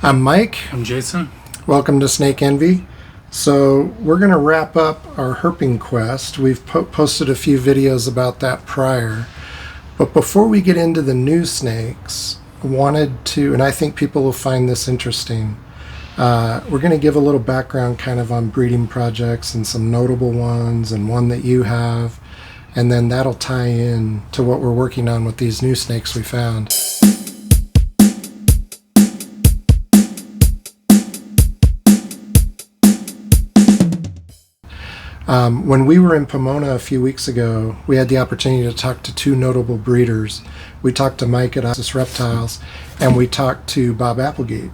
I'm Mike. I'm Jason. Welcome to Snake Envy. So we're going to wrap up our herping quest. We've posted a few videos about that prior. But before we get into the new snakes, I wanted to, and I think people will find this interesting, we're going to give a little background kind of on breeding projects and some notable ones and one that you have. And then that'll tie in to what we're working on with these new snakes we found. When we were in Pomona a few weeks ago, we had the opportunity to talk to two notable breeders. We talked to Mike at Isis Reptiles, and we talked to Bob Applegate.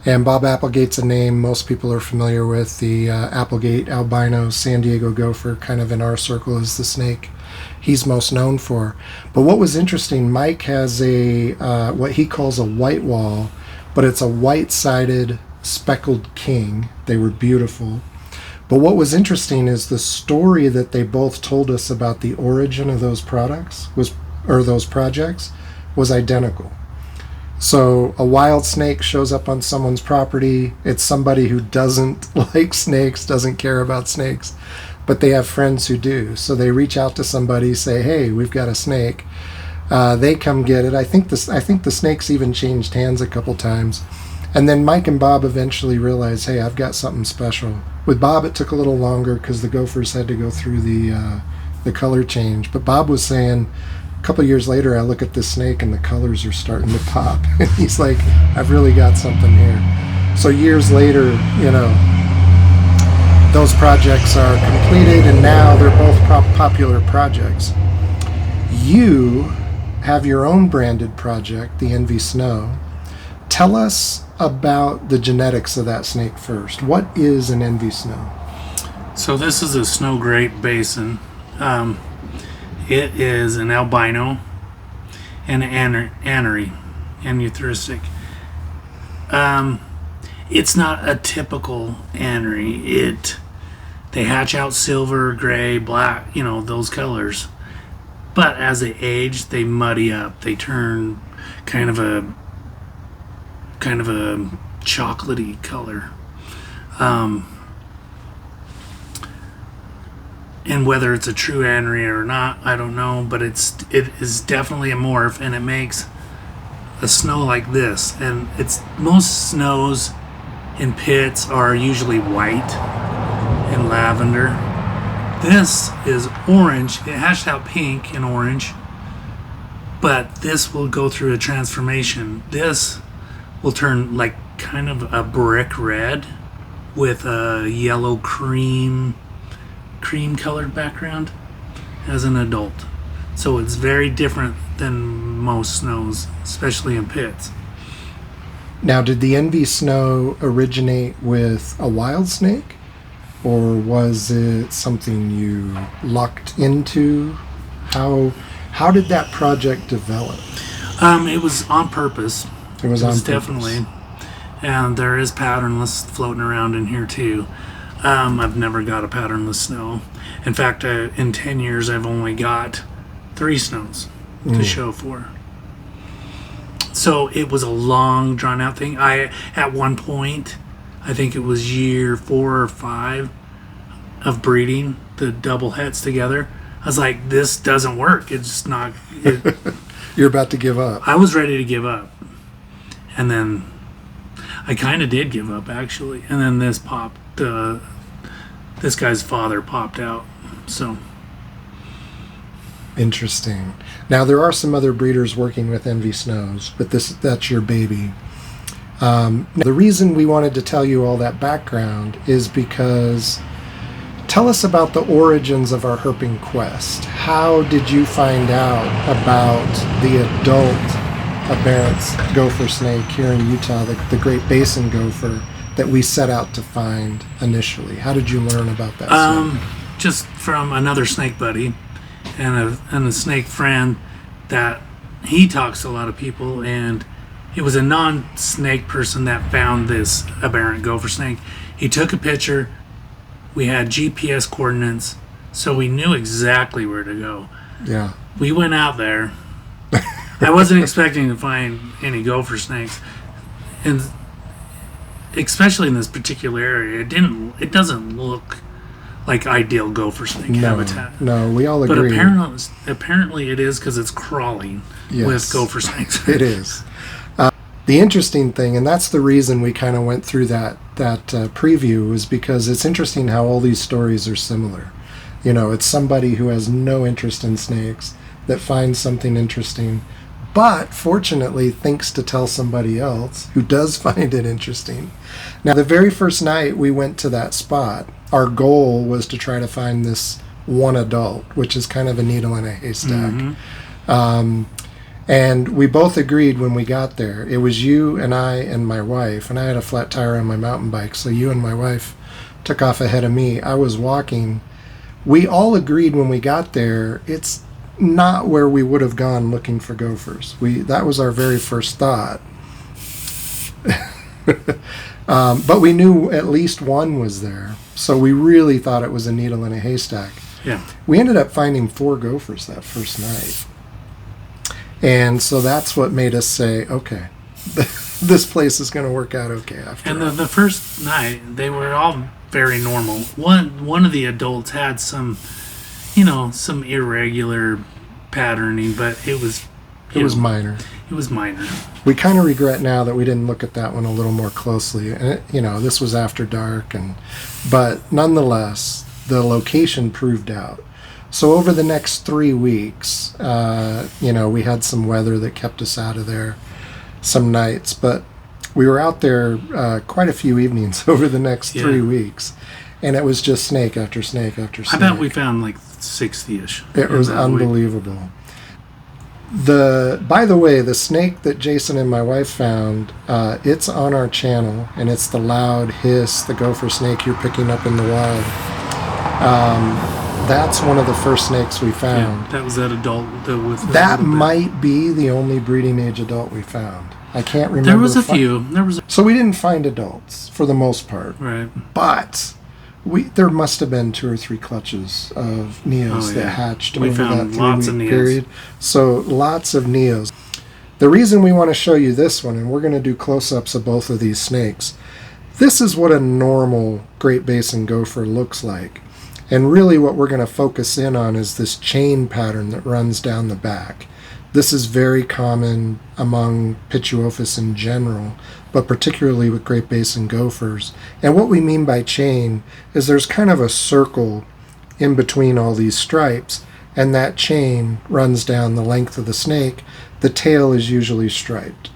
And Bob Applegate's a name most people are familiar with. The Applegate albino San Diego gopher, kind of in our circle, is the snake he's most known for. But what was interesting, Mike has a what he calls a white wall, but it's a white-sided speckled king. They were beautiful. But what was interesting is the story that they both told us about the origin of those projects was identical. So a wild snake shows up on someone's property. It's somebody who doesn't like snakes, doesn't care about snakes, but they have friends who do. So they reach out to somebody, say, "Hey, we've got a snake." They come get it. I think the snakes even changed hands a couple times. And then Mike and Bob eventually realized, hey, I've got something special. With Bob, it took a little longer because the gophers had to go through the color change. But Bob was saying, a couple years later, I look at this snake and the colors are starting to pop. And he's like, I've really got something here. So years later, those projects are completed, and now they're both popular projects. You have your own branded project, the Envy Snow. Tell us about the genetics of that snake first. What is an Envy Snow? So this is a snow grape basin. It is an albino and an anerythristic. It's not a typical anery. They hatch out silver, gray, black, those colors. But as they age, they muddy up. They turn kind of a chocolatey color, and whether it's a true anery or not, I don't know, but it is definitely a morph, and it makes a snow like this. And most snows in pits are usually white and lavender. This is orange. It hashed out pink and orange, but this will go through a transformation. This will turn like kind of a brick red with a yellow cream colored background as an adult. So it's very different than most snows, especially in pits. Now, did the Envy Snow originate with a wild snake, or was it something you lucked into? How did that project develop? It was on purpose. It was definitely, and there is patternless floating around in here too. I've never got a patternless snow. In fact, in 10 years, I've only got 3 snows to show for. So it was a long, drawn-out thing. At one point, I think it was year 4 or 5 of breeding the double hets together. I was like, this doesn't work. It's not. You're about to give up. I was ready to give up. And then I kind of did give up, actually. And then this popped. This guy's father popped out. So interesting. Now there are some other breeders working with Envy Snows, but that's your baby. The reason we wanted to tell you all that background is because tell us about the origins of our herping quest. How did you find out about the adult aberrant gopher snake here in Utah, the Great Basin gopher that we set out to find initially? How did you learn about that snake? Just from another snake buddy and a snake friend that he talks to a lot of people, and it was a non-snake person that found this aberrant gopher snake. He took a picture. We had GPS coordinates, so we knew exactly where to go. Yeah. We went out there. I wasn't expecting to find any gopher snakes, and especially in this particular area, it doesn't look like ideal gopher snake habitat. No, we all But agree. apparently it is because it's crawling with gopher snakes. It is. The interesting thing, and that's the reason we kind of went through that preview, is because it's interesting how all these stories are similar. You know, it's somebody who has no interest in snakes that finds something interesting, but fortunately thinks to tell somebody else who does find it interesting. Now, the very first night we went to that spot, our goal was to try to find this one adult, which is kind of a needle in a haystack. Mm-hmm. And we both agreed when we got there. It was you and I and my wife, and I had a flat tire on my mountain bike, so you and my wife took off ahead of me. I was walking. We all agreed when we got there, it's not where we would have gone looking for gophers. That was our very first thought. But we knew at least one was there, so we really thought it was a needle in a haystack. Yeah. We ended up finding 4 gophers that first night. And so that's what made us say, okay, this place is going to work out okay after all. And the first night, they were all very normal. One of the adults had some irregular patterning, but it was minor. It was minor. We kind of regret now that we didn't look at that one a little more closely. And this was after dark, but nonetheless, the location proved out. So over the next 3 weeks, we had some weather that kept us out of there some nights, but we were out there quite a few evenings over the next 3 weeks, and it was just snake after snake after snake. I bet we found like 60-ish. It was unbelievable. By the way, the snake that Jason and my wife found, it's on our channel, and it's the loud hiss, the gopher snake you're picking up in the wild. That's one of the first snakes we found. Yeah, that was that adult. That might be the only breeding age adult we found. I can't remember. There was a few. So we didn't find adults for the most part. Right. But there must have been 2 or 3 clutches of neos that hatched over that 3-week period. So lots of neos. The reason we want to show you this one, and we're going to do close-ups of both of these snakes, this is what a normal Great Basin gopher looks like. And really what we're going to focus in on is this chain pattern that runs down the back. This is very common among Pituophis in general, but particularly with Great Basin gophers. And what we mean by chain is there's kind of a circle in between all these stripes, and that chain runs down the length of the snake. The tail is usually striped.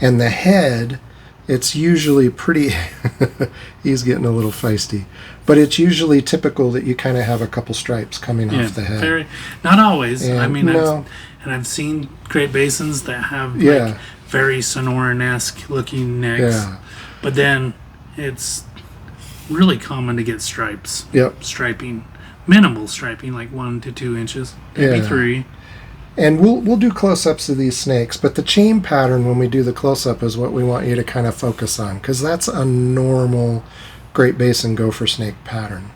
And the head, it's usually pretty, he's getting a little feisty, but it's usually typical that you kind of have a couple stripes coming off the head. Not always. And I mean, I've seen Great Basins that have like very Sonoran-esque looking necks, but then it's really common to get stripes. Yep. Striping, minimal striping, like 1 to 2 inches, maybe 3. And we'll do close-ups of these snakes, but the chain pattern when we do the close-up is what we want you to kind of focus on, because that's a normal Great Basin gopher snake pattern.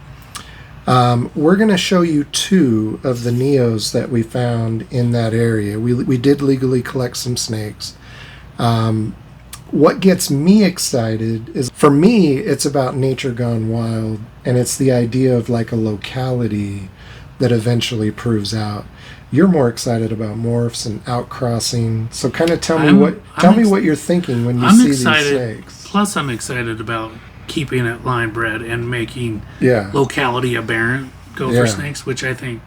We're going to show you 2 of the neos that we found in that area. We did legally collect some snakes. What gets me excited is, for me, it's about nature gone wild, and it's the idea of like a locality that eventually proves out. You're more excited about morphs and outcrossing, so kind of tell me what you're thinking when you see these snakes. Plus, I'm excited about keeping it line bred and making locality aberrant gopher snakes, which I think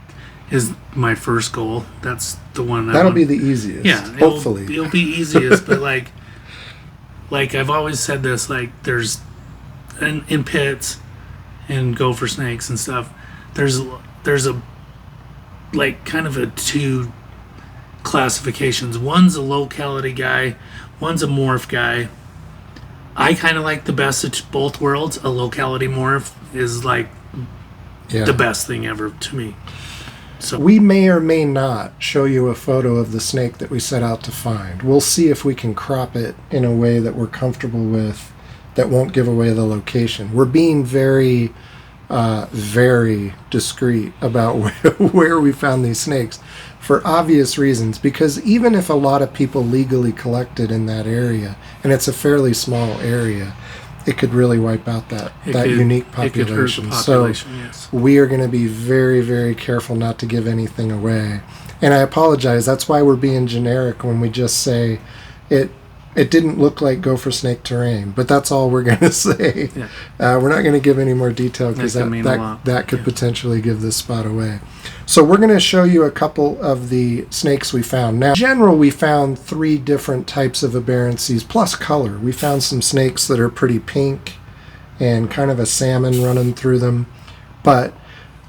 is my first goal. That's the one that'll be the easiest. Yeah, hopefully it'll be easiest. But like I've always said this, like there's in pits and gopher snakes and stuff. There's a like kind of a 2 classifications. One's a locality guy, one's a morph guy. I kind of like the best of both worlds. A locality morph is like the best thing ever to me. So we may or may not show you a photo of the snake that we set out to find. We'll see if we can crop it in a way that we're comfortable with, that won't give away the location. We're being very very discreet about where we found these snakes for obvious reasons, because even if a lot of people legally collected in that area, and it's a fairly small area, it could really wipe out that unique population. It could hurt the population, yes. We are going to be very, very careful not to give anything away. And I apologize, that's why we're being generic when we just say it didn't look like gopher snake terrain, but that's all we're going to say. Yeah. We're not going to give any more detail because that could potentially give this spot away. So we're going to show you a couple of the snakes we found. Now, in general, we found 3 different types of aberrancies, plus color. We found some snakes that are pretty pink and kind of a salmon running through them. But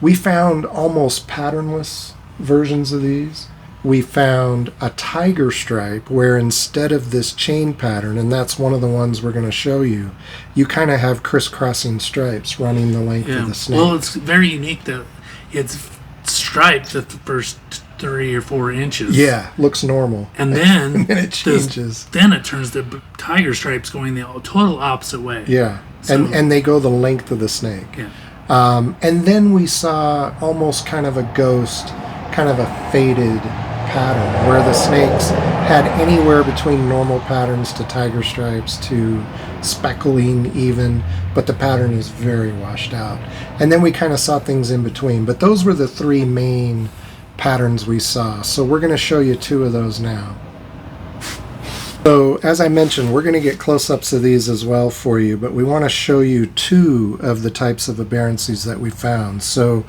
we found almost patternless versions of these. We found a tiger stripe where instead of this chain pattern, and that's one of the ones we're going to show you, you kind of have crisscrossing stripes running the length of the snake. Well, it's very unique that it's striped at the first 3 or 4 inches. Yeah, looks normal. And then, and then it changes. Then it turns the tiger stripes going the total opposite way. Yeah, so, and they go the length of the snake. Yeah. And then we saw almost kind of a ghost, kind of a faded pattern where the snakes had anywhere between normal patterns to tiger stripes to speckling even, but the pattern is very washed out. And then we kind of saw things in between, but those were the 3 main patterns we saw. So we're going to show you 2 of those now. So as I mentioned, we're going to get close-ups of these as well for you, but we want to show you 2 of the types of aberrancies that we found. So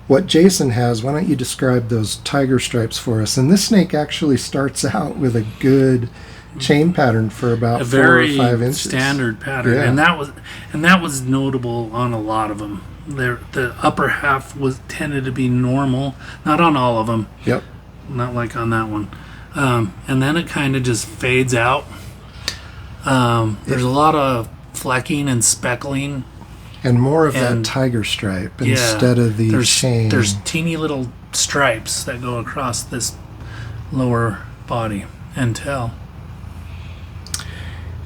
what Jason has, why don't you describe those tiger stripes for us? And this snake actually starts out with a good chain pattern for about 4 or 5 inches. Standard pattern, yeah. and that was notable on a lot of them. The upper half tended to be normal, not on all of them. Yep. Not like on that one. And then it kind of just fades out. There's a lot of flecking and speckling. And more of that tiger stripe instead of the chain. There's teeny little stripes that go across this lower body and tail.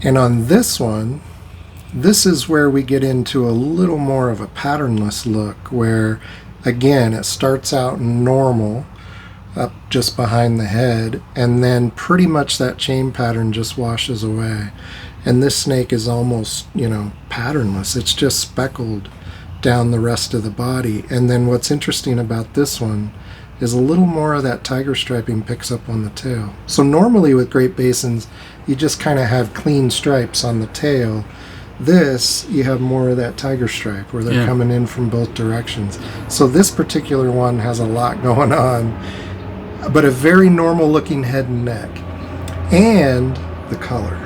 And on this one, this is where we get into a little more of a patternless look, where, again, it starts out normal, up just behind the head, and then pretty much that chain pattern just washes away. And this snake is almost, patternless. It's just speckled down the rest of the body. And then what's interesting about this one is a little more of that tiger striping picks up on the tail. So normally with Great Basins, you just kind of have clean stripes on the tail. This, you have more of that tiger stripe where they're coming in from both directions. So this particular one has a lot going on, but a very normal looking head and neck. And the color.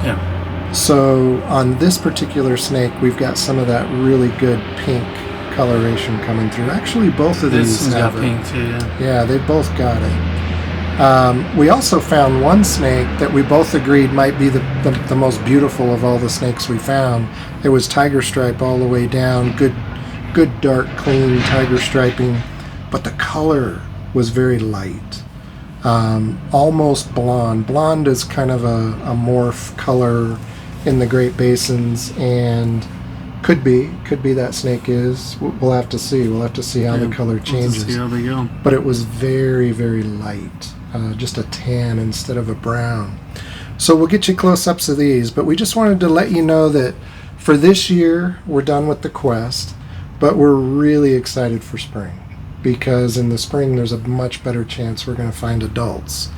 Yeah. So on this particular snake, we've got some of that really good pink coloration coming through. Actually, both of these have pink too. Yeah, they both got it. We also found one snake that we both agreed might be the most beautiful of all the snakes we found. It was tiger stripe all the way down, good dark, clean tiger striping, but the color was very light. Almost blonde. Blonde is kind of a morph color in the Great Basins, and could be that snake is. We'll have to see. We'll have to see how the color changes. We'll see how they go. But it was very, very light. Just a tan instead of a brown. So we'll get you close-ups of these, but we just wanted to let you know that for this year, we're done with the quest, but we're really excited for spring, because in the spring there's a much better chance we're going to find adults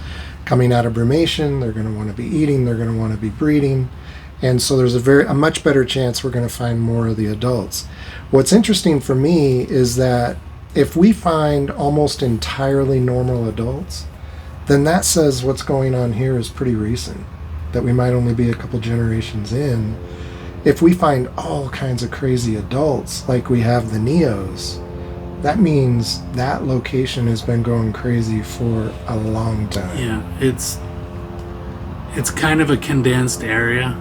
coming out of brumation. They're going to want to be eating, they're going to want to be breeding, and so there's a much better chance we're going to find more of the adults. What's interesting for me is that if we find almost entirely normal adults, then that says what's going on here is pretty recent, that we might only be a couple generations in. If we find all kinds of crazy adults like we have the Neos, that means that location has been going crazy for a long time. Yeah, it's kind of a condensed area.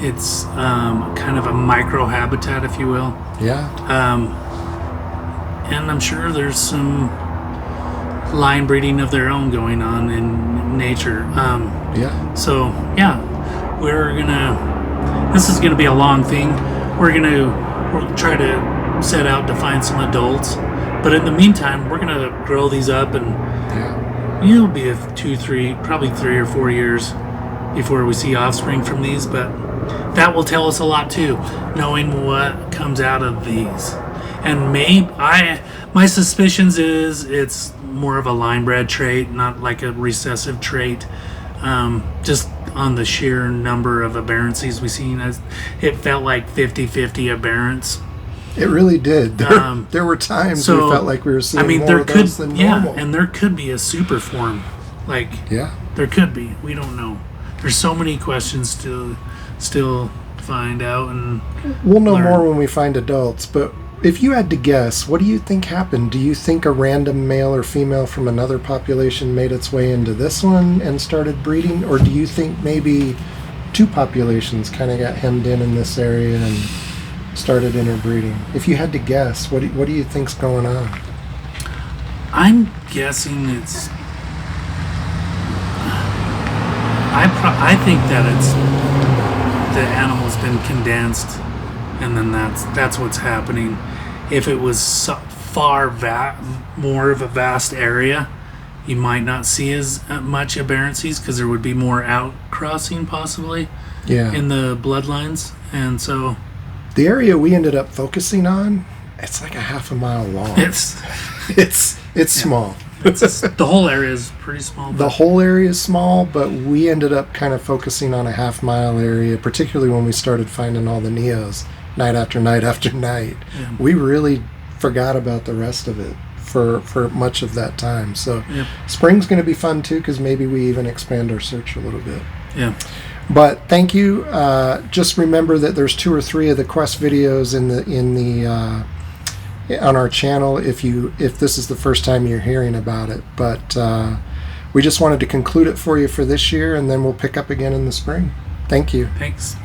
It's kind of a micro habitat, if you will. Yeah. And I'm sure there's some line breeding of their own going on in nature. Yeah. So yeah, this is gonna be a long thing. we'll try to set out to find some adults. But in the meantime, we're gonna grow these up, and it'll be probably 3 or 4 years before we see offspring from these. But that will tell us a lot too, knowing what comes out of these. And my suspicions is it's more of a line bred trait, not like a recessive trait. Just on the sheer number of aberrancies we've seen, it felt like 50-50 aberrants. It really did. There were times we felt like we were seeing more of those than normal. And there could be a super form. There could be. We don't know. There's so many questions to still find out, and we'll know more when we find adults. But if you had to guess, what do you think happened? Do you think a random male or female from another population made its way into this one and started breeding? Or do you think maybe two populations kind of got hemmed in this area and started interbreeding? If you had to guess, what do you think's going on? I'm guessing it's... I think that it's the animal's been condensed, and then that's what's happening. If it was more of a vast area, you might not see as much aberrancies because there would be more outcrossing possibly in the bloodlines. And so the area we ended up focusing on, it's like a half a mile long. It's small. The whole area is pretty small. The whole area is small, but we ended up kind of focusing on a half mile area, particularly when we started finding all the neos night after night after night. Yeah. We really forgot about the rest of it for much of that time. So spring's going to be fun too, because maybe we even expand our search a little bit. Yeah. But thank you. Just remember that there's 2 or 3 of the quest videos in the on our channel if this is the first time you're hearing about it. But we just wanted to conclude it for you for this year, and then we'll pick up again in the spring. Thank you. Thanks.